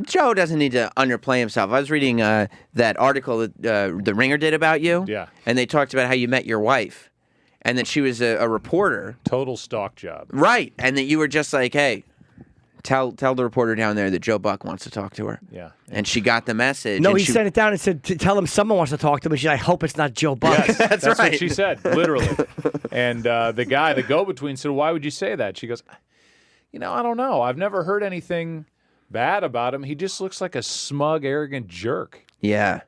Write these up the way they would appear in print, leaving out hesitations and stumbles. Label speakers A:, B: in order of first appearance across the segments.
A: Joe doesn't need to underplay himself. I was reading that article that The Ringer did about you.
B: Yeah.
A: And they talked about how you met your wife and that she was a reporter.
B: Total stalk job.
A: Right. And that you were just like, hey, tell the reporter down there that Joe Buck wants to talk to her.
B: Yeah.
A: And she got the message.
C: No,
A: and
C: he sent it down and said, tell him someone wants to talk to him. She said, I hope it's not Joe Buck.
B: Yes, that's
A: right.
B: what she said, literally. And the guy, the go-between, said, why would you say that? She goes, I don't know. I've never heard anything bad about him. He just looks like a smug, arrogant jerk.
A: Yeah.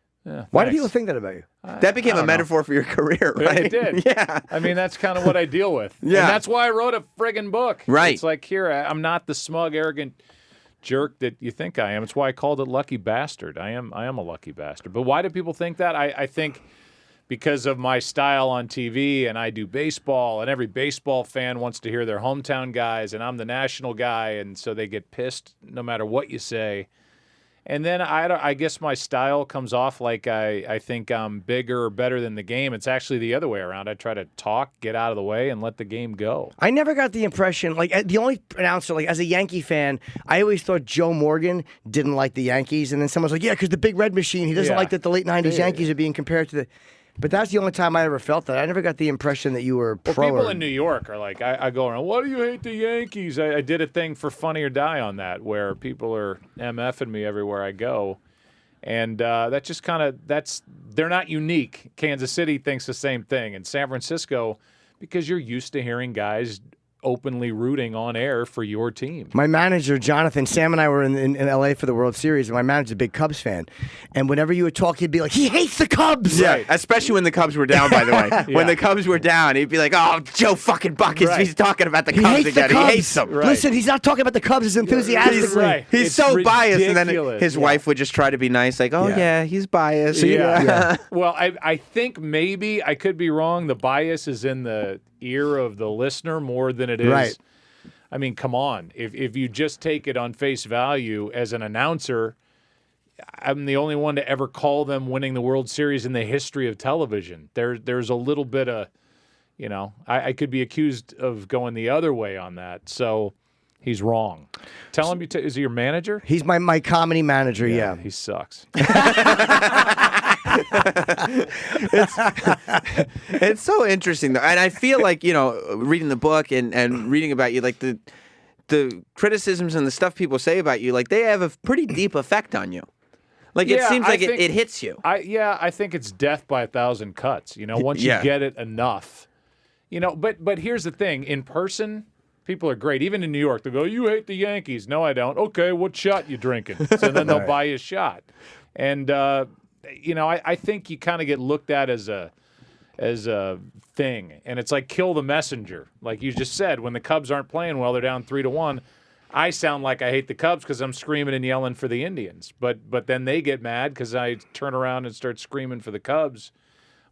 C: Why do people think that about you?
A: That became a metaphor for your career, right?
B: It did.
A: Yeah.
B: I mean, that's kind of what I deal with.
A: Yeah.
B: And that's why I wrote a friggin' book.
A: Right.
B: It's like, here, I'm not the smug, arrogant jerk that you think I am. It's why I called it Lucky Bastard. I am a lucky bastard. But why do people think that? I think because of my style on TV, and I do baseball, and every baseball fan wants to hear their hometown guys, and I'm the national guy, and so they get pissed no matter what you say. And then I guess my style comes off like I think I'm bigger or better than the game. It's actually the other way around. I try to talk, get out of the way, and let the game go.
C: I never got the impression, the only announcer, as a Yankee fan, I always thought Joe Morgan didn't like the Yankees. And then someone's like, yeah, because the Big Red Machine, he doesn't like that the late 90s Yankees are being compared to the... But that's the only time I ever felt that. I never got the impression that you were pro.
B: Well, people in New York are like, I go around, why do you hate the Yankees? I did a thing for Funny or Die on that, where people are MFing me everywhere I go. And that just kind of, they're not unique. Kansas City thinks the same thing. And San Francisco, because you're used to hearing guys openly rooting on air for your team.
C: My manager, Jonathan, Sam and I were in L.A. for the World Series, and my manager's a big Cubs fan. And whenever you would talk, he'd be like, he hates the Cubs!
A: Yeah,
B: Right.
A: especially when the Cubs were down, by the way. When the Cubs were down, he'd be like, oh, Joe fucking Buck, he's talking about the Cubs again. He hates them.
B: Right.
C: Listen, he's not talking about the Cubs as enthusiastically.
B: Right.
A: He's
B: It's
A: so biased, and then
B: ridiculous.
A: his wife would just try to be nice, like, oh, yeah he's biased. So
B: Yeah. Well, I think maybe, I could be wrong, the bias is in the ear of the listener more than it is.
C: Right.
B: I mean, come on. If you just take it on face value as an announcer, I'm the only one to ever call them winning the World Series in the history of television. There's a little bit of, I could be accused of going the other way on that. So he's wrong. Tell him, is he your manager?
C: He's my comedy manager, yeah.
B: He sucks.
A: It's so interesting, though. And I feel like, reading the book and reading about you, like the criticisms and the stuff people say about you, like they have a pretty deep effect on you. Like it seems like it hits you.
B: I think it's death by 1,000 cuts. Once you get it enough. But here's the thing. In person, people are great. Even in New York, they go, you hate the Yankees. No, I don't. Okay, what shot you drinking? So then they'll buy you a shot. And I think you kind of get looked at as a thing, and it's like kill the messenger. Like you just said, when the Cubs aren't playing well, they're down 3-1. I sound like I hate the Cubs because I'm screaming and yelling for the Indians, but then they get mad because I turn around and start screaming for the Cubs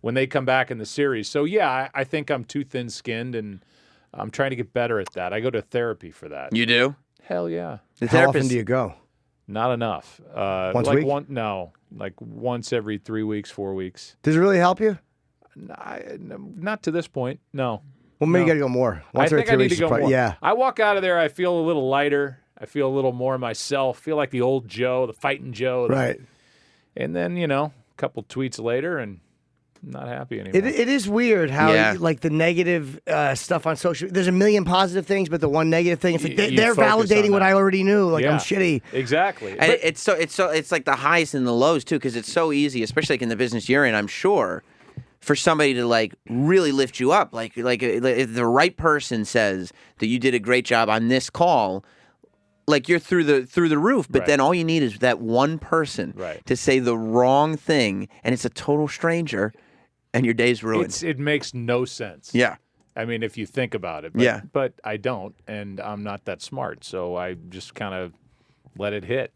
B: when they come back in the series. So yeah, I think I'm too thin-skinned, and I'm trying to get better at that. I go to therapy for that.
A: You do?
B: Hell yeah.
C: How often do you go?
B: Not enough.
C: Once a week?
B: No, like once every 3 weeks, 4 weeks.
C: Does it really help you?
B: Not to this point, no.
C: Well, maybe you got to go more. Once
B: I
C: every
B: think I
C: 3
B: need to
C: weeks,
B: go more.
C: Yeah.
B: I walk out of there, I feel a little lighter. I feel a little more myself. Feel like the old Joe, the fighting Joe.
C: Right.
B: And then, a couple tweets later, and I'm not happy anymore.
C: It is weird how, the negative stuff on social. There's a million positive things, but the one negative thing, it's like they're validating what I already knew. Like I'm shitty.
B: Exactly.
A: And it's like the highs and the lows too, because it's so easy, especially like in the business you're in, I'm sure, for somebody to like really lift you up. Like if the right person says that you did a great job on this call, like you're through the roof. But then all you need is that one person to say the wrong thing, and it's a total stranger, and your day's ruined.
B: It makes no sense.
A: Yeah.
B: I mean, if you think about it. But I don't, and I'm not that smart, so I just kind of let it hit.